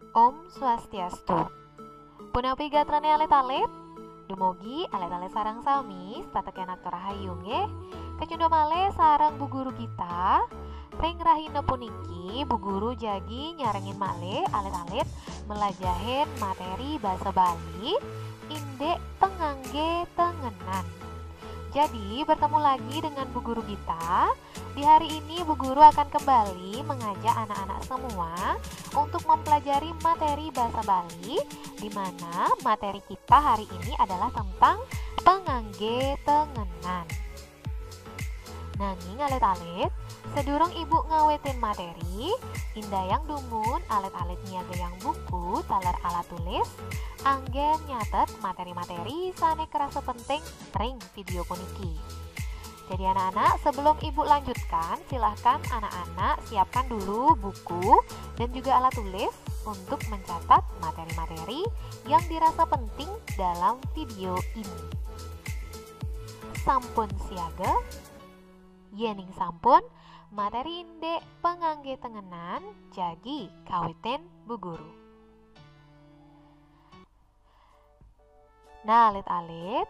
Om Swastiastu. Punapi gatrane alit-alit. Dumugi alit-alit sarang sami statekeun aktor rahayu nggih. Kecunda malih sareng bu guru kita. Ring rahina puniki bu guru jagi nyarengin malih alit-alit melajahin materi basa Bali indek pengangge tengenan. Jadi bertemu lagi dengan bu guru kita. Di hari ini bu guru akan kembali mengajak anak-anak semua untuk mempelajari materi bahasa Bali, di mana materi kita hari ini adalah tentang pengangge tengenan. Nanging alit-alit, sedurung ibu ngawetin materi, indayang dumun alit-alit niagayang buku taler alat tulis, anggen nyatet materi-materi sane kerasa penting ring video puniki. Jadi anak-anak, sebelum ibu lanjutkan, silahkan anak-anak siapkan dulu buku dan juga alat tulis untuk mencatat materi-materi yang dirasa penting dalam video ini. Sampun siaga, yening sampun, materi indek pengangge tengenan jagi kawitin bu guru. Nah alit-alit,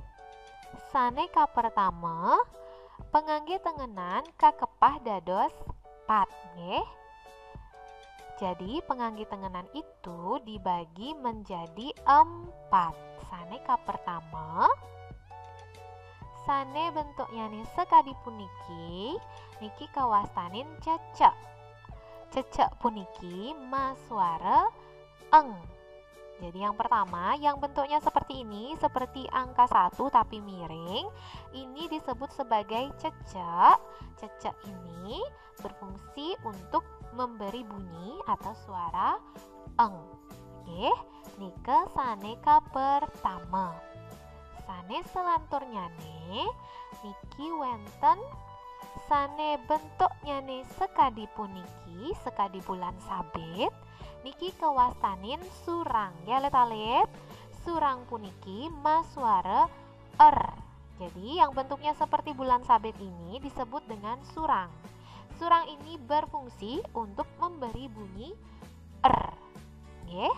sane ka pertama pengangge tengenan kakepah dados pat nggih. Jadi pengangge tengenan itu dibagi menjadi 4. Sane ka pertama, sane bentuknya nih sekadi puniki niki kawastanin cecek. Cecek puniki masuara eng. Jadi yang pertama, yang bentuknya seperti ini, seperti angka 1 tapi miring, ini disebut sebagai cecek. Cecek ini berfungsi untuk memberi bunyi atau suara eng. Oke, nike sane ka pertama. Sane selanturnya nih, niki wenten sane bentuknya nih sekadi puniki, sekadi bulan sabit. Niki kewastanin surang ya alit-alit. Surang puniki masuara Jadi yang bentuknya seperti bulan sabit ini disebut dengan surang. Surang ini berfungsi untuk memberi bunyi nggih.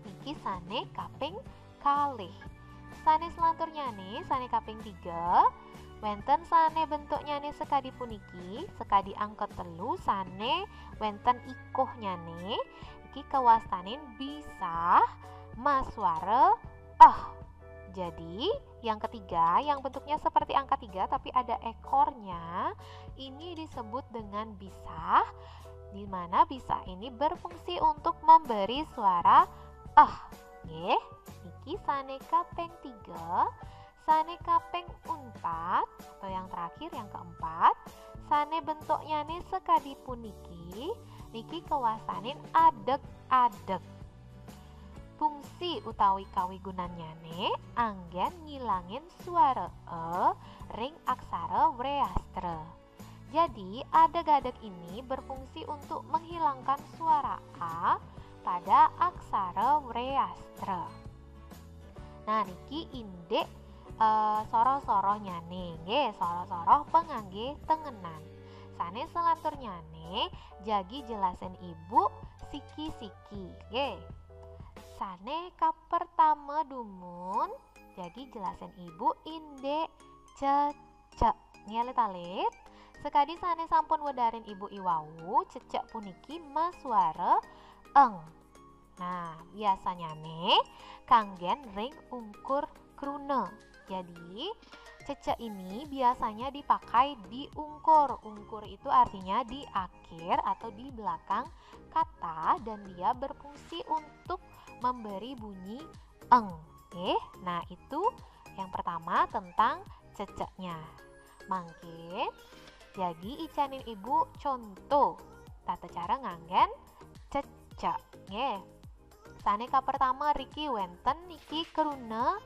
Niki sane kaping kalih. Sane selanturnya nih, sane kaping 3. Wenten sane bentuknya nih sekadi puniki, sekadi angka 3 sane wenten ikohnya nih. Iki kewastanin bisa masuara Jadi yang ketiga yang bentuknya seperti angka 3 tapi ada ekornya, ini disebut dengan bisa, di mana bisa ini berfungsi untuk memberi suara nggih. Iki sane kaping 3. Sane kaping 4 atau yang terakhir yang keempat, sane bentuknya nih sekadi puniki, niki kewastanin adeg-adeg. Fungsi utawi kawigunannya nih anggen ngilangin suara ring aksara wreastra. Jadi adeg-adeg ini berfungsi untuk menghilangkan suara a pada aksara wreastra. Nah niki indek soroh-sorohnya nih nggih, soroh-soroh pengangge tengenan. Sane selanturnya nih jagi jelasin ibu siki-siki nggih. Sane ka pertama dumun jagi jelasin ibu indek cecek nggih alit-alit. Sekadi sane sampun wedarin ibu iwau cecek puniki masuara eng. Nah biasanya nih kanggen ring ungkur krune. Jadi cecek ini biasanya dipakai di ungkur. Ungkur itu artinya di akhir atau di belakang kata dan dia berfungsi untuk memberi bunyi eng. Nah itu yang pertama tentang ceceknya. Mangke jadi icanin ibu contoh tata cara nganggen cecek. Sane ka pertama riki wenten niki keruna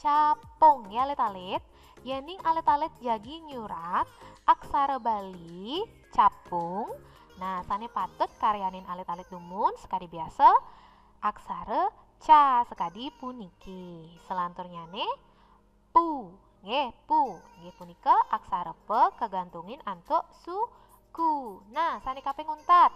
capung ya alit-alit. Yening alit-alit jagi nyurat aksara Bali capung. Nah sane patut karyanin alit-alit dumun sekadi biasa aksara ca sekadi puniki. Selanturnya nih pu nggih punika aksara pe kegantungin antuk suku. Nah sane kaping untat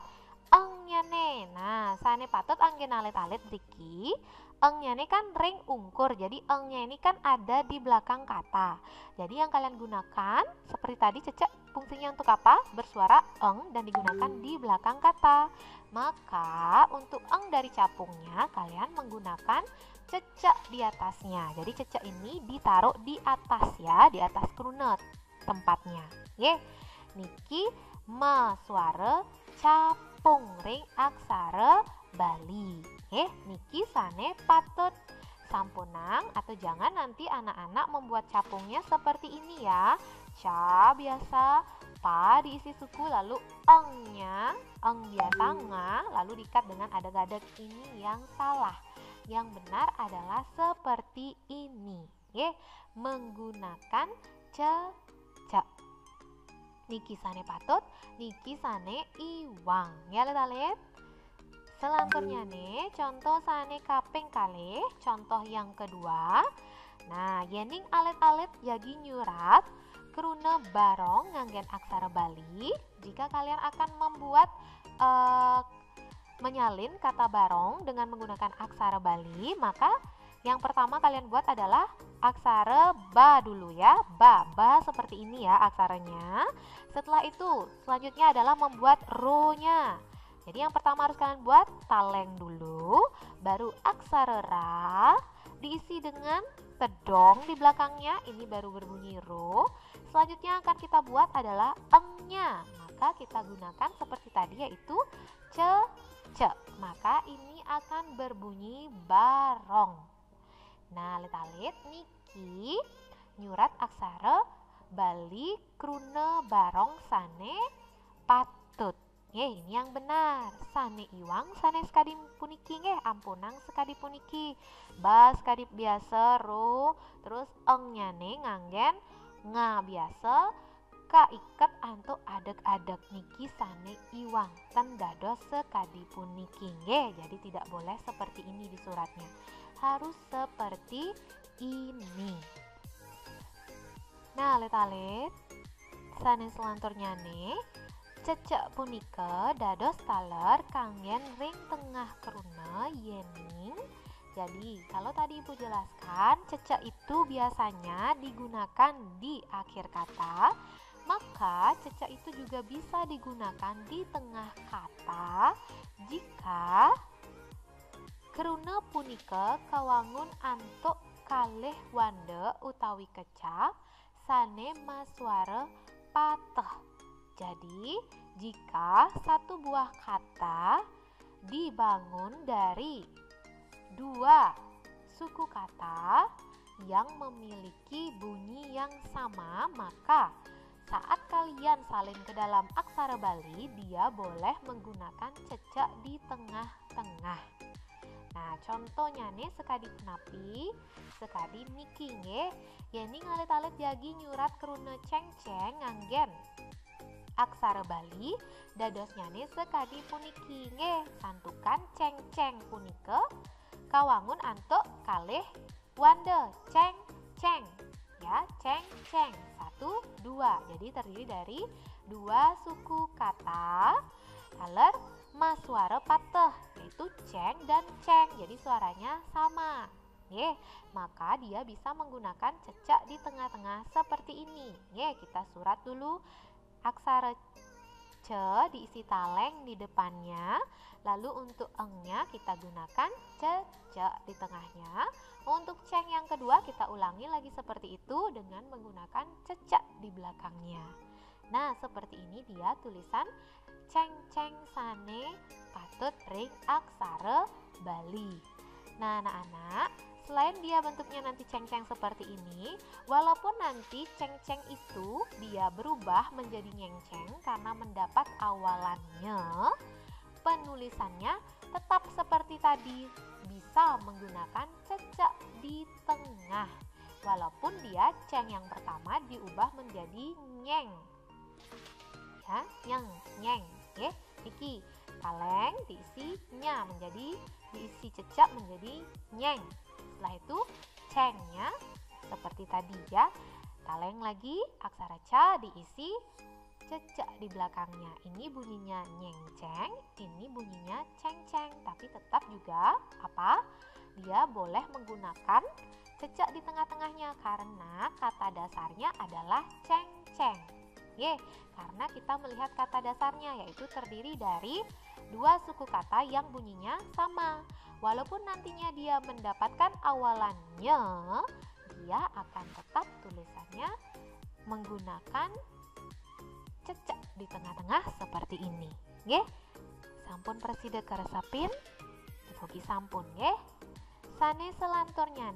engnya ne. Nah, sane patut anggen alit-alit Riki. Engnya ini kan ring ungkur, jadi engnya ini kan ada di belakang kata. Jadi yang kalian gunakan seperti tadi cecek fungsinya untuk apa? Bersuara eng dan digunakan di belakang kata. Maka untuk eng dari capungnya kalian menggunakan cecek di atasnya. Jadi cecek ini ditaruh di atas ya, di atas krunut tempatnya. Ye. Niki ma suara capung ring aksara Bali. Niki sane patut sampunang atau jangan nanti anak-anak membuat capungnya seperti ini ya. Ca biasa, pa diisi suku, lalu engnya, eng biasa nga, lalu diikat dengan adag-adag. Ini yang salah. Yang benar adalah seperti ini. Menggunakan ce. Niki sane patut, niki sane iwang. Ya let-alet. Selanturnya nih, contoh sane kaping kali, contoh yang kedua. Nah, yening alit-alit jagi nyurat keruna barong nganggen aksara Bali. Jika kalian akan membuat menyalin kata barong dengan menggunakan aksara Bali, maka yang pertama kalian buat adalah aksara ba dulu ya. Ba seperti ini ya aksaranya. Setelah itu, selanjutnya adalah membuat ro-nya. Jadi yang pertama harus kalian buat taleng dulu, baru aksara ra, diisi dengan tedong di belakangnya, ini baru berbunyi ro. Selanjutnya akan kita buat adalah engnya, maka kita gunakan seperti tadi yaitu ce. Maka ini akan berbunyi barong. Nah, let-alit niki nyurat aksara Bali kruna barong sane patut. Ini yang benar. Sane iwang sane sekadi puniki ampunang sekadi puniki. Ba sekadi biasa ro, terus engnya ne nganggen nga biasa, ka iket antuk adeg-adeg niki sane iwang ten dados sekadi puniki. Jadi tidak boleh seperti ini di suratnya. Harus seperti ini. Nah, let-alit sane selanturnya ne cecek punika dados taler kanggen ring tengah keruna yening. Jadi kalau tadi Ibu jelaskan cecek itu biasanya digunakan di akhir kata, maka cecek itu juga bisa digunakan di tengah kata jika keruna punika kawangun antuk kalih wanda utawi kecap sane masuara pateh. Jadi, jika satu buah kata dibangun dari dua suku kata yang memiliki bunyi yang sama, maka saat kalian salin ke dalam aksara Bali, dia boleh menggunakan cecek di tengah-tengah. Nah, contohnya nih sekadi penapi, sekadi niki nggih. Yani ngalit-alit jagi nyurat keruna ceng-ceng nganggen aksara Bali dadosnya nih sekadi puniki nggih. Santukan ceng-ceng punika kawangun antuk kalih wanda ceng-ceng. Ya, ceng-ceng. 1, 2. Jadi terdiri dari dua suku kata taler masuara pateh yaitu ceng dan ceng. Jadi suaranya sama. Maka dia bisa menggunakan cecek di tengah-tengah seperti ini. Kita surat dulu. Aksara ce diisi taleng di depannya, lalu untuk engnya kita gunakan cecek di tengahnya. Untuk ceng yang kedua kita ulangi lagi seperti itu dengan menggunakan cecek di belakangnya. Nah, seperti ini dia tulisan ceng-ceng sane patut ring aksara Bali. Nah, anak-anak, selain dia bentuknya nanti ceng-ceng seperti ini, walaupun nanti ceng-ceng itu dia berubah menjadi nyeng-ceng karena mendapat awalannya, penulisannya tetap seperti tadi, bisa menggunakan cecek di tengah. Walaupun dia ceng yang pertama diubah menjadi nyeng. Ya, nyeng. Niki kaleng diisi nya menjadi diisi cecek menjadi nyeng. Setelah itu cengnya seperti tadi ya, taleng lagi aksara ca diisi cecak di belakangnya. Ini bunyinya nyengceng, ini bunyinya cengceng. Tapi tetap juga apa? Dia boleh menggunakan cecak di tengah-tengahnya karena kata dasarnya adalah cengceng. Karena kita melihat kata dasarnya yaitu terdiri dari dua suku kata yang bunyinya sama. Walaupun nantinya dia mendapatkan awalannya, dia akan tetap tulisannya menggunakan cecak di tengah-tengah seperti ini. Sampun preside keresapin, dipogi sampun Sane selanturnya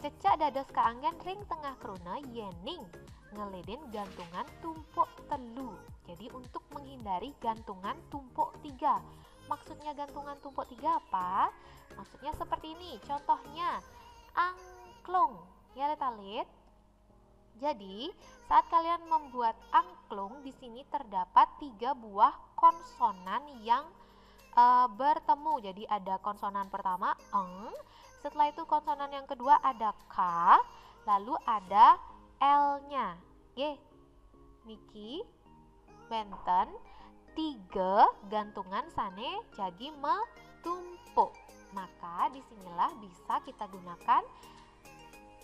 cecak dados kaanggen ring tengah kruna yening ngeleden gantungan tumpuk telu. Jadi untuk menghindari gantungan tumpuk 3. Maksudnya gantungan tumpuk 3 apa? Maksudnya seperti ini. Contohnya angklung. Ya Letalit. Jadi saat kalian membuat angklung, di sini terdapat 3 buah konsonan yang bertemu. Jadi ada konsonan pertama eng, setelah itu konsonan yang kedua ada k, lalu ada l-nya. Niki benten 3 gantungan sane jadi metumpuk. Maka disinilah bisa kita gunakan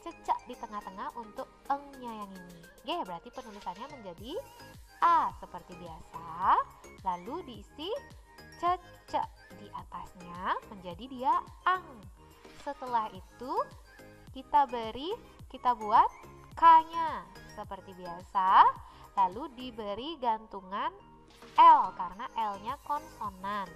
cecak di tengah-tengah untuk eng-nya yang ini. Berarti penulisannya menjadi a seperti biasa, lalu diisi cecak di atasnya menjadi dia ang. Setelah itu kita buat k-nya seperti biasa, lalu diberi gantungan l karena l-nya konsonan.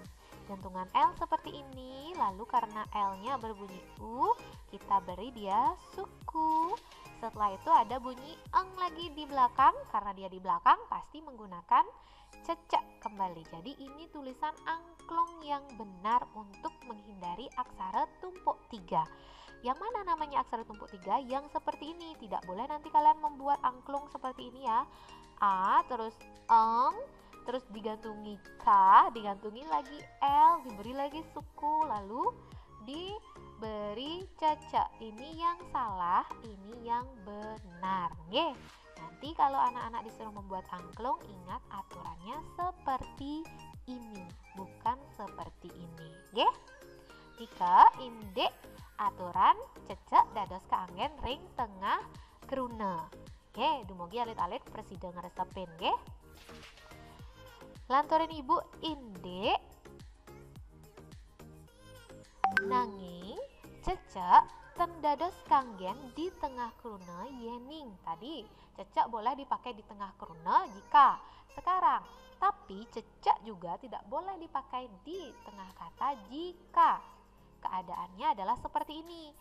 Gantungan l seperti ini, lalu karena l-nya berbunyi u, kita beri dia suku. Setelah itu ada bunyi eng lagi di belakang, karena dia di belakang pasti menggunakan cecak kembali. Jadi ini tulisan angklung yang benar untuk menghindari aksara tumpuk 3. Yang mana namanya aksara tumpuk 3? Yang seperti ini. Tidak boleh nanti kalian membuat angklung seperti ini ya. A, terus eng, terus digantungi k, digantungi lagi l, diberi lagi suku, lalu diberi cecak. Ini yang salah, ini yang benar. Nanti kalau anak-anak disuruh membuat angklung, ingat aturannya seperti ini, bukan seperti ini. Jika indek aturan cecak dados kaanggen ring tengah kruna. Dumugi alit-alit presiden ngeresepin. Lanturin ibu indek nanging cecak tendados kanggen di tengah kruna yening. Tadi cecak boleh dipakai di tengah kruna jika sekarang, tapi cecak juga tidak boleh dipakai di tengah kata jika. Keadaannya adalah seperti ini.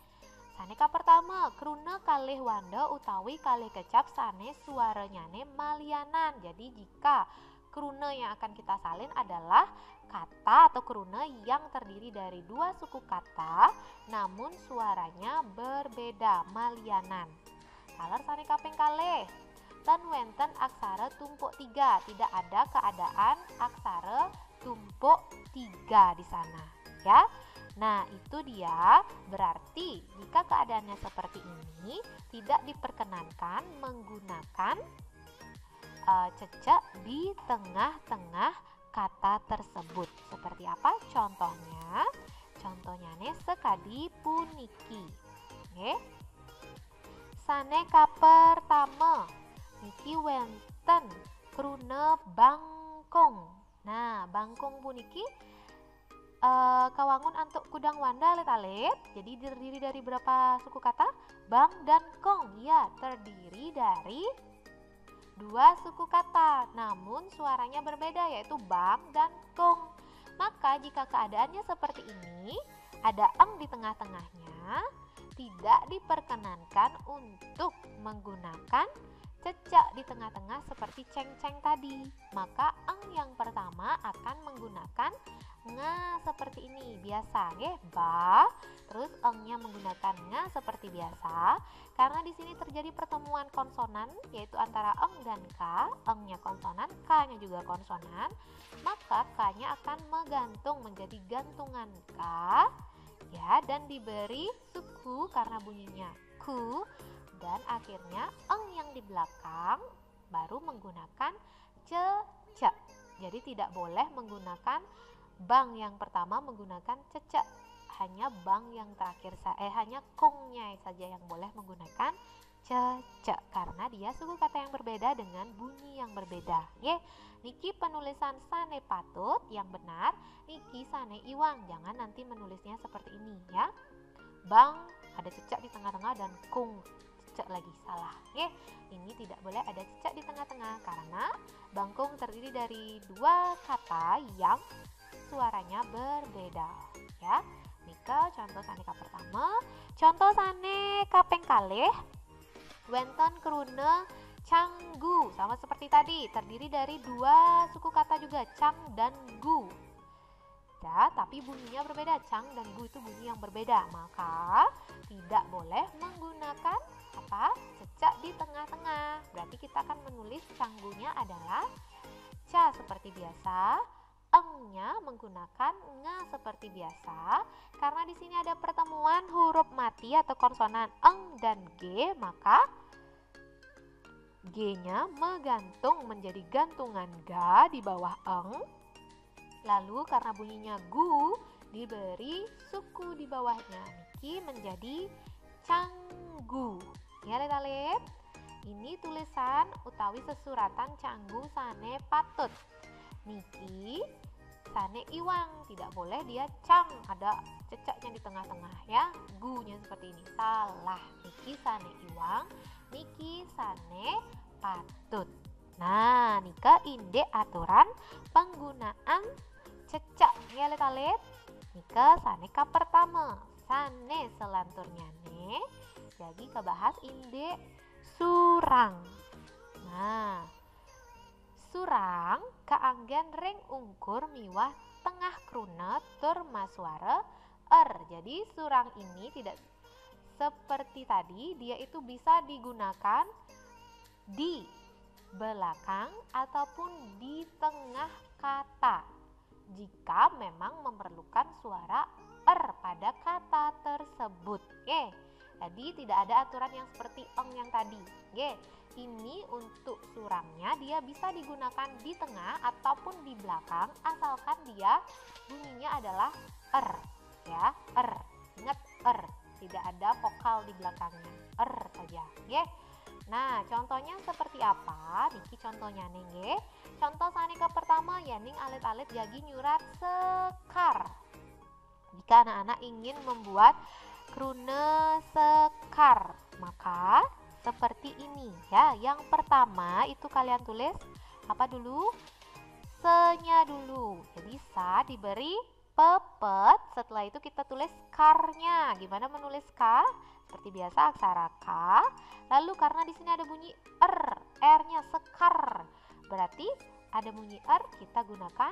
Saneka pertama, kruna kalih wanda utawi kalih kecap sane suaranyane malianan. Jadi jika kruna yang akan kita salin adalah kata atau kruna yang terdiri dari 2 suku kata namun suaranya berbeda, malianan. Kalar sane kaping kalih ten wenten aksara tumpuk 3. Tidak ada keadaan aksara tumpuk 3 di sana ya. Nah itu dia, berarti jika keadaannya seperti ini tidak diperkenankan menggunakan cecak di tengah-tengah kata tersebut. Seperti apa contohnya? Contohnya sekadi puniki. Saneka pertama niki wenten kruna bangkong. Nah bangkong puniki kawangun antuk kudang wanda alit-alit. Jadi terdiri dari berapa suku kata? Bang dan kong. Ya, terdiri dari 2 suku kata, namun suaranya berbeda yaitu bang dan kong. Maka jika keadaannya seperti ini, ada eng di tengah-tengahnya, tidak diperkenankan untuk menggunakan cecak di tengah-tengah seperti ceng-ceng tadi. Maka eng yang pertama akan menggunakan nga seperti ini biasa ba, terus eng-nya menggunakan nga seperti biasa karena di sini terjadi pertemuan konsonan yaitu antara eng dan k. Eng-nya konsonan, k-nya juga konsonan, maka k-nya akan menggantung menjadi gantungan k ya, dan diberi suku karena bunyinya ku, dan akhirnya eng yang di belakang baru menggunakan cece. Jadi tidak boleh menggunakan bang yang pertama menggunakan cece. Hanya bang yang terakhir hanya kongnya saja yang boleh menggunakan cece karena dia suku kata yang berbeda dengan bunyi yang berbeda. Niki penulisan sane patut yang benar, niki sane iwang. Jangan nanti menulisnya seperti ini ya. Bang ada cecak di tengah-tengah dan kung cecak lagi, salah. Ini tidak boleh ada cecak di tengah-tengah karena bangkung terdiri dari dua kata yang suaranya berbeda ya. Nika contoh saneka pertama, contoh sane kaping kalih wenten krune canggu, sama seperti tadi terdiri dari dua suku kata juga, cang dan gu ya, tapi bunyinya berbeda. Cang dan gu itu bunyi yang berbeda, maka tidak boleh menggunakan cecak di tengah-tengah. Berarti kita akan menulis canggunya adalah ca seperti biasa, engnya menggunakan nga seperti biasa. Karena di sini ada pertemuan huruf mati atau konsonan eng dan g, maka g-nya menggantung menjadi gantungan ga di bawah eng. Lalu karena bunyinya gu diberi suku di bawahnya, niki menjadi canggu. Ya lihat. Ini tulisan utawi sesuratan canggu sane patut. Niki sane iwang, tidak boleh dia cang ada cecaknya di tengah-tengah ya, gu-nya seperti ini, salah. Niki sane iwang, niki sane patut. Nah, nika inde aturan penggunaan cecak ya lihat. Nika saneka pertama, sane selanturnya ne. Jadi kebahas inde surang. Nah, surang kaanggen ring ungkur miwah tengah kruna tur masuara Jadi surang ini tidak seperti tadi, dia itu bisa digunakan di belakang ataupun di tengah kata jika memang memerlukan suara pada kata tersebut. Jadi tidak ada aturan yang seperti eng yang tadi. Ini untuk surangnya dia bisa digunakan di tengah ataupun di belakang asalkan dia bunyinya adalah ya, ingat tidak ada vokal di belakangnya, saja. Nah, contohnya seperti apa? Niki contohnya nih, contoh saneka pertama yaning alit-alit jagi nyurat sekar. Jika anak-anak ingin membuat krune sekar, maka seperti ini ya. Yang pertama itu kalian tulis apa dulu? Se-nya dulu. Jadi sa diberi pepet, setelah itu kita tulis karnya. Gimana menulis k? Seperti biasa aksara k. Lalu karena di sini ada bunyi r-nya sekar. Berarti ada bunyi kita gunakan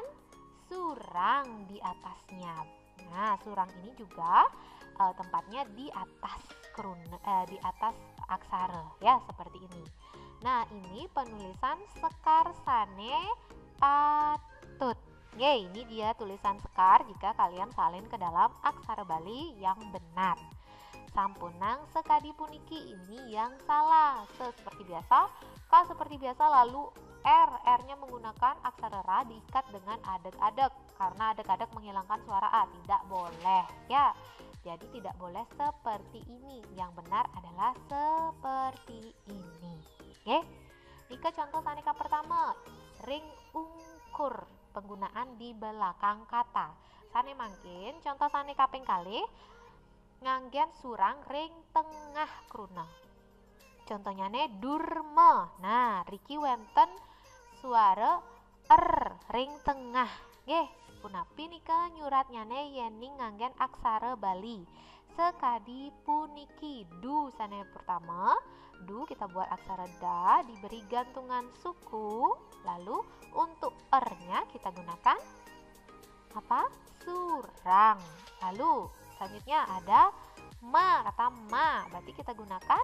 surang di atasnya. Nah, surang ini juga tempatnya di atas di atas aksara ya, seperti ini. Nah, ini penulisan sekar sane patut. Ini dia tulisan sekar jika kalian salin ke dalam aksara Bali yang benar. Sampunang sekadi puniki ini yang salah. Seperti biasa, k seperti biasa, lalu r-nya menggunakan aksara ra diikat dengan adek-adek karena adek-adek menghilangkan suara a, tidak boleh ya. Jadi tidak boleh seperti ini. Yang benar adalah seperti ini. Nika contoh saneka pertama, ring ungkur, penggunaan di belakang kata. Sane mangkin contoh sane kaping kalih nganggen surang ring tengah kruna. Contohnya durma. Nah, riki wenten suara ring tengah. Punapi nika nyuratnya yening nganggen aksara Bali. Sekadi puniki du sane pertama. Du kita buat aksara da diberi gantungan suku. Lalu untuk nya kita gunakan apa? Surang. Lalu selanjutnya ada ma, kata ma, berarti kita gunakan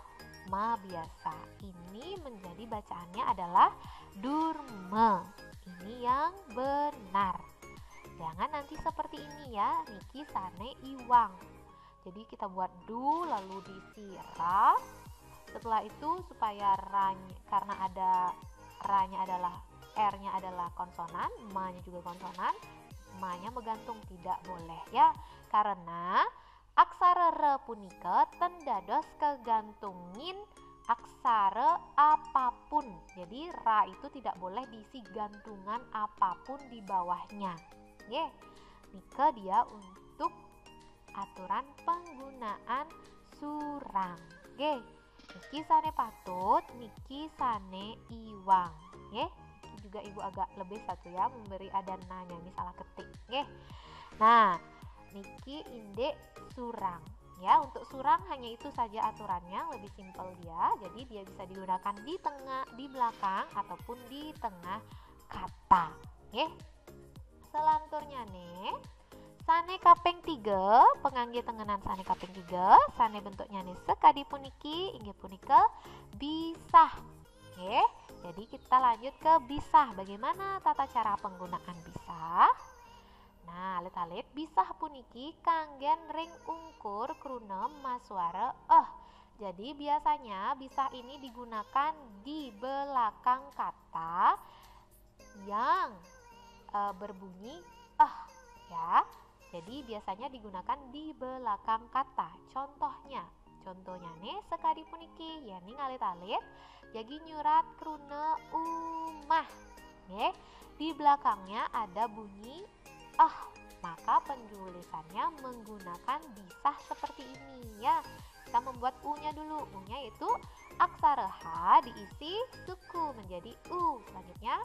ma biasa. Ini menjadi bacaannya adalah durma. Ini yang benar. Jangan nanti seperti ini ya, niki sane iwang. Jadi kita buat du lalu disirap. Setelah itu supaya ranya, karena ada ranya adalah R-nya adalah konsonan, ma-nya juga konsonan, ma-nya menggantung, tidak boleh ya. Karena aksara re punika tendados kegantungin aksara apapun. Jadi ra itu tidak boleh diisi gantungan apapun di bawahnya. Nggih. Nika dia untuk aturan penggunaan surang. Nggih. Niki sane patut, niki sane iwang. Nggih. Niki juga ibu agak lebih satu ya, memberi adananya ini salah ketik. Nggih. Nah, niki indek surang. Ya, untuk surang hanya itu saja aturannya, lebih simpel dia. Jadi dia bisa digunakan di tengah, di belakang ataupun di tengah kata. Nggih. Selanturnya nih, sane kaping 3, pengangge tengenan sane kaping 3, sane bentuknya nih sekadi puniki, inggih punika bisah. Nggih. Jadi kita lanjut ke bisah. Bagaimana tata cara penggunaan bisah? Nah, alit-alit bisah puniki kanggen ring ungkur kruna maswara Jadi biasanya bisah ini digunakan di belakang kata yang berbunyi ya. Jadi biasanya digunakan di belakang kata. Contohnya nih sekadi puniki yani alit-alit jadi nyurat kruna umah. Nggih. Di belakangnya ada bunyi maka penulisannya menggunakan bisah seperti ini ya. Kita membuat u-nya dulu. U-nya itu aksara H diisi suku menjadi u. Selanjutnya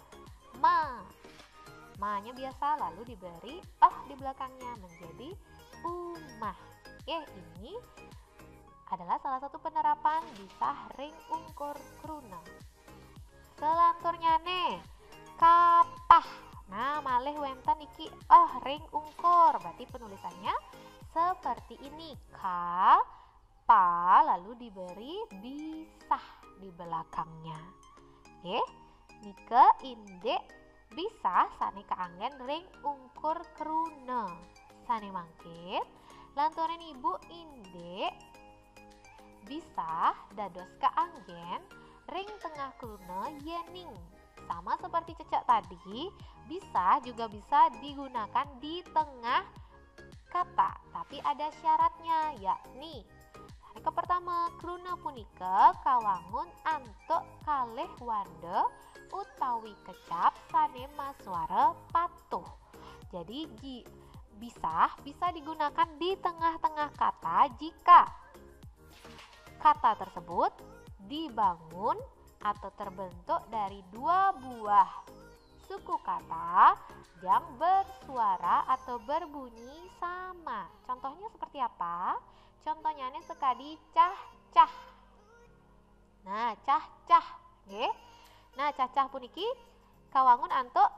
ma-nya biasa lalu diberi di belakangnya menjadi umah. Ini adalah salah satu penerapan bisah ring ungkur kruna. Selanturnya nih kapah. Nah, malih wenten iki ring ungkur. Berarti penulisannya seperti ini. Ka, pa, lalu diberi bisah di belakangnya. Oke. Nike indek bisah sane kaanggen ring ungkur kruna. Sane mangkin lanturan ibu indek bisah dados kaanggen ring tengah kruna yening. Sama seperti cecak tadi, bisa juga bisa digunakan di tengah kata, tapi ada syaratnya, yakni yang pertama, kruna punika kawangun antuk kalih wanda utawi kecap sane maswara patuh. Jadi bisa digunakan di tengah-tengah kata jika kata tersebut dibangun atau terbentuk dari dua buah suku kata yang bersuara atau berbunyi sama. Contohnya seperti apa? Contohnya ini sekadi cah-cah. Nah, cah-cah, nggih. Nah, cah-cah puniki kawangun antuk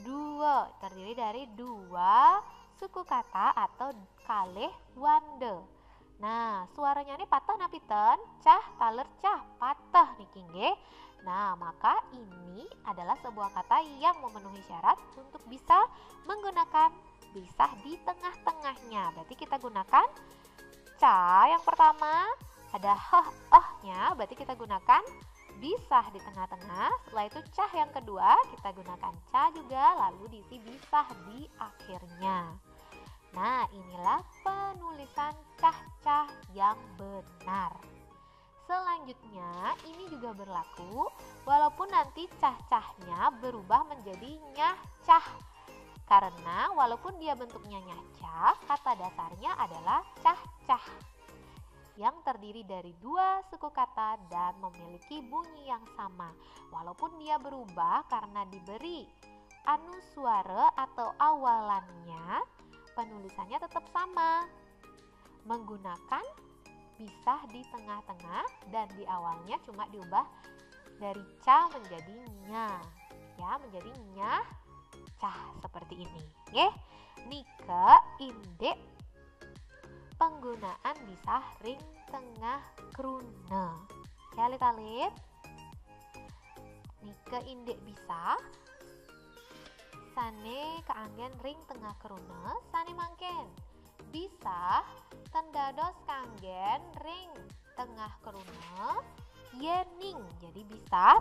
dua, terdiri dari dua suku kata atau kalih wanda. Nah, suaranya ini patah napiten, cah taler cah, patah niki nggih. Nah, maka ini adalah sebuah kata yang memenuhi syarat untuk bisa menggunakan bisah di tengah-tengahnya. Berarti kita gunakan ca yang pertama, ada nya, berarti kita gunakan bisah di tengah-tengah. Setelah itu cah yang kedua, kita gunakan ca juga, lalu diisi bisah di akhirnya. Nah, inilah penulisan cah-cah yang benar. Selanjutnya, ini juga berlaku walaupun nanti cah-cahnya berubah menjadi nyah-cah. Karena walaupun dia bentuknya nyah-cah, kata dasarnya adalah cah-cah yang terdiri dari dua suku kata dan memiliki bunyi yang sama. Walaupun dia berubah karena diberi anuswara atau awalannya, penulisannya tetap sama, menggunakan bisah di tengah-tengah dan di awalnya cuma diubah dari ca menjadi nya, ya, menjadi nyah cah seperti ini. Nika indek penggunaan bisah ring tengah kruna. Ya, alit-alit. Nika indek bisah sane kaanggen ring tengah kruna, sane mangken bisah tendados kaanggen ring tengah kruna yening. Jadi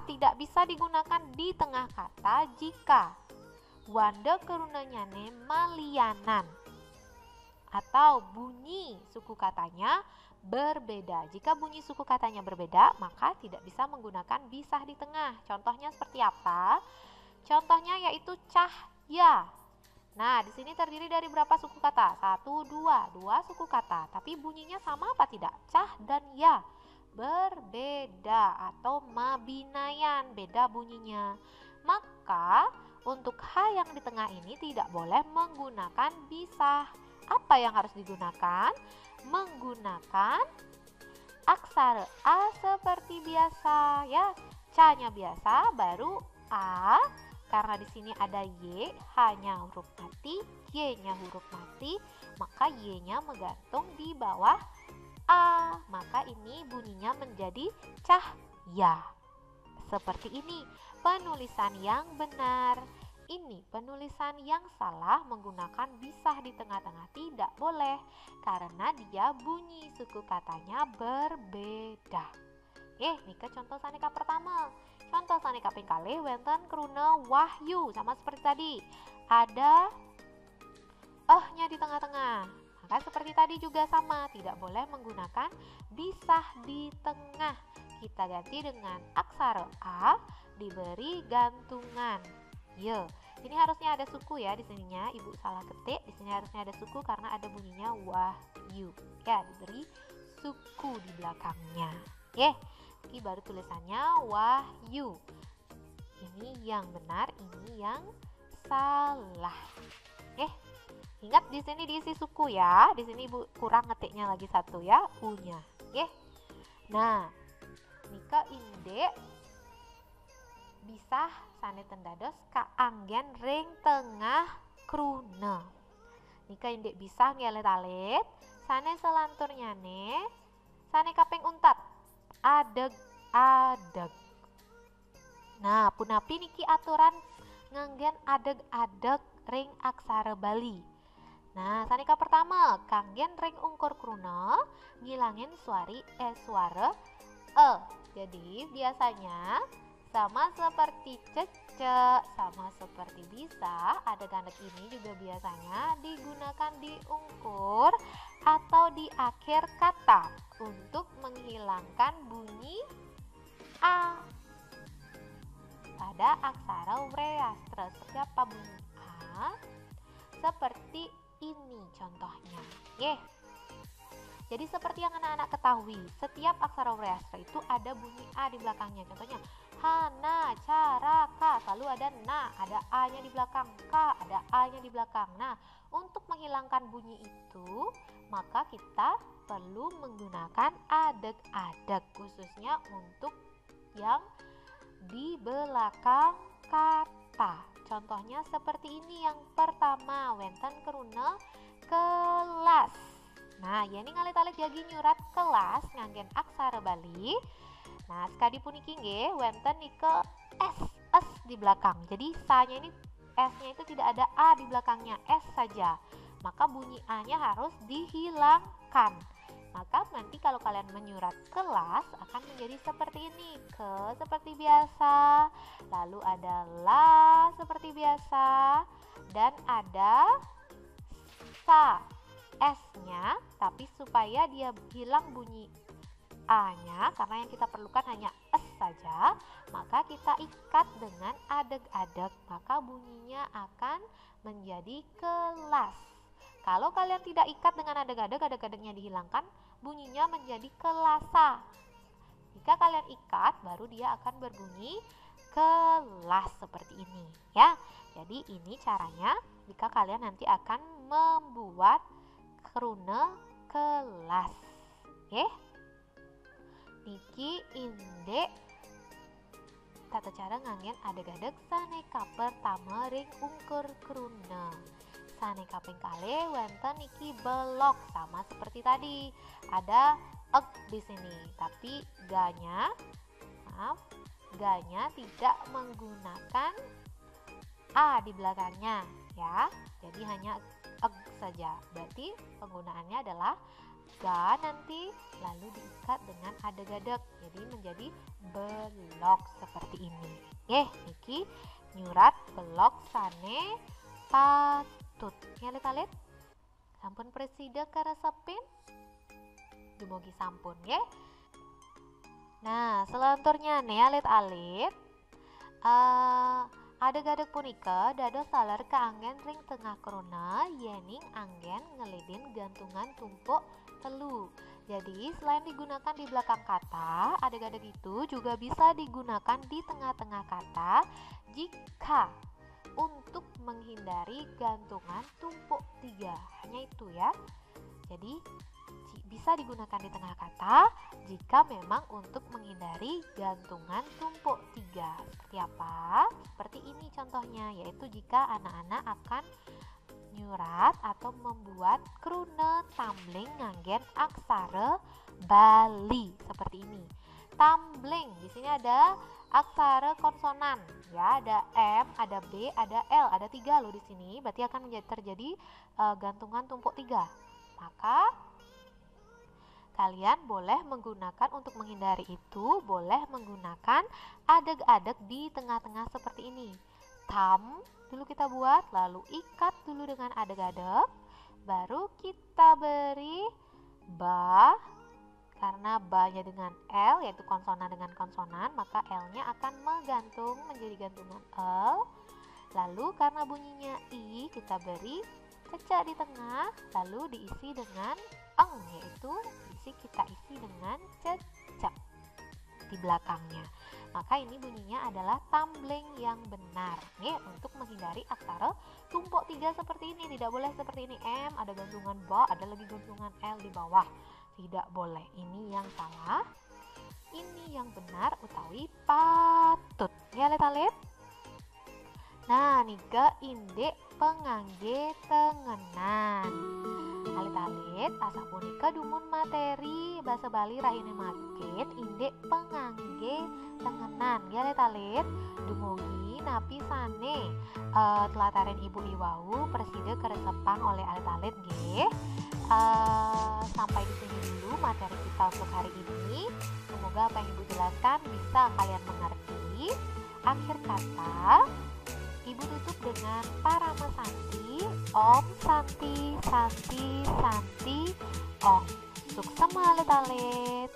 tidak bisa digunakan di tengah kata jika wanda kerunanyane malianan atau bunyi suku katanya berbeda. Jika bunyi suku katanya berbeda, maka tidak bisa menggunakan bisah di tengah. Contohnya seperti apa? Contohnya yaitu cahya. Nah, di sini terdiri dari berapa suku kata? 1, 2, 2 suku kata. Tapi bunyinya sama apa tidak? Cah dan ya berbeda atau mabinayan, beda bunyinya. Maka untuk H yang di tengah ini tidak boleh menggunakan bisah. Apa yang harus digunakan? Menggunakan aksara A seperti biasa ya. C-nya biasa, baru A. Karena di sini ada Y, H-nya huruf mati, Y-nya huruf mati, maka Y-nya menggantung di bawah A. Maka ini bunyinya menjadi cahya. Seperti ini penulisan yang benar. Ini penulisan yang salah, menggunakan bisah di tengah-tengah tidak boleh karena dia bunyi suku katanya berbeda. Nika contoh saneka pertama. Contoh saneka ping kalih wonten kruna wahyu, sama seperti tadi. Ada nya di tengah-tengah. Maka seperti tadi juga sama, tidak boleh menggunakan bisah di tengah. Kita ganti dengan aksara A diberi gantungan. Ini harusnya ada suku ya di sininya, Ibu salah ketik. Di sini harusnya ada suku karena ada bunyinya wahyu. Ya, diberi suku di belakangnya. Ini baru tulisannya wahyu. Ini yang benar, ini yang salah. Ingat di sini diisi suku ya. Di sini Ibu kurang ngetiknya lagi satu ya, U-nya. Nah, nika indek bisa sane tendados kaanggen ring tengah kruna. Nika indek bisa ngelet-alet sane selanturnyane sane kaping untat adeg-adeg. Nah, punapi niki aturan nganggen adeg-adeg ring aksara Bali. Nah, sanika pertama kanggen ring ungkur kruna ngilangin suara e. Jadi biasanya sama seperti cecek, sama seperti bisa, adeg-adeg ini juga biasanya digunakan di ungkur atau di akhir kata untuk menghilangkan bunyi A pada aksara wreastra. Seperti apa bunyi A? Seperti ini contohnya. Jadi seperti yang anak-anak ketahui, setiap aksara wreastra itu ada bunyi A di belakangnya. Contohnya hana, cara, ka, selalu ada na, ada A-nya di belakang, ka, ada A-nya di belakang. Nah, untuk menghilangkan bunyi itu, maka kita perlu menggunakan adeg-adeg, khususnya untuk yang di belakang kata. Contohnya seperti ini, yang pertama, wenten keruna kelas. Nah, ini ngalit-alit jagi nyurat kelas nganggen aksara Bali. Nah, sekali puniki nggih wenten nike S di belakang. Jadi sa-nya ini S-nya itu tidak ada A di belakangnya, S saja. Maka bunyi A-nya harus dihilangkan. Maka nanti kalau kalian menyurat kelas akan menjadi seperti ini. Ke seperti biasa, lalu ada la seperti biasa, dan ada sa. S-nya, tapi supaya dia hilang bunyi A-nya, karena yang kita perlukan hanya S saja, maka kita ikat dengan adeg-adeg, maka bunyinya akan menjadi kelas. Kalau kalian tidak ikat dengan adeg-adeg, adeg-adegnya dihilangkan, bunyinya menjadi kelasa. Jika kalian ikat, baru dia akan berbunyi kelas seperti ini ya. Jadi ini caranya jika kalian nanti akan membuat kruna kelas. Niki indek tata cara nganggen adeg-adeg saneka pertama ring ungkur kruna. Saneka ping kalih wenten niki belok, sama seperti tadi. Ada ek di sini, tapi ganya tidak menggunakan A di belakangnya ya. Jadi hanya ek saja. Berarti penggunaannya adalah 3 nanti, lalu diikat dengan adeg-adeg, jadi menjadi belok seperti ini. Niki nyurat belok sane patut. Alit-alit sampun presida karesepin, dumugi sampun Nah, selanturnya nih alit-alit adeg-adeg punika dados saler kaanggen ring tengah krona yening anggen ngelidin gantungan tumpuk telu. Jadi selain digunakan di belakang kata, adeg-adeg itu juga bisa digunakan di tengah-tengah kata jika untuk menghindari gantungan tumpuk 3. Hanya itu ya. Jadi bisa digunakan di tengah kata jika memang untuk menghindari gantungan tumpuk 3. Seperti apa? Seperti ini contohnya, yaitu jika anak-anak akan nyurat atau membuat krune tumbling nganggen aksara Bali seperti ini. Tumbling di sini ada aksara konsonan ya, ada M, ada B, ada L, ada 3 loh di sini. Berarti akan terjadi gantungan tumpuk 3. Maka kalian boleh menggunakan, untuk menghindari itu, boleh menggunakan adeg-adeg di tengah-tengah seperti ini. Tam dulu kita buat, lalu ikat dulu dengan adeg-adeg, baru kita beri ba. Karena ba-nya dengan L, yaitu konsonan dengan konsonan, maka L-nya akan menggantung menjadi gantungan L. Lalu karena bunyinya I, kita beri cecak di tengah, lalu diisi dengan eng, yaitu kita isi dengan cecak di belakangnya. Maka ini bunyinya adalah tumbling yang benar. Nih, untuk menghindari aksara tumpuk 3 seperti ini. Tidak boleh seperti ini, M, ada gantungan ba, ada lagi gantungan L di bawah. Tidak boleh. Ini yang salah. Ini yang benar utawi patut. Ya, alit-alit. Nah, niga indek pengangge tengenan. Alit-alit asa punika dumun materi basa Bali raine maket indek pengangge tengenan. Ya alit-alit, dumugi napi sane telataren ibu iwau preside keresepang oleh alit-alit nggih. Sampai di sini dulu materi kita untuk hari ini. Semoga apa yang Ibu jelaskan bisa kalian mengerti. Akhir kata, Ibu tutup dengan Parama Santi, Om Santi, Santi, Santi, Om. Suksema alit-alit.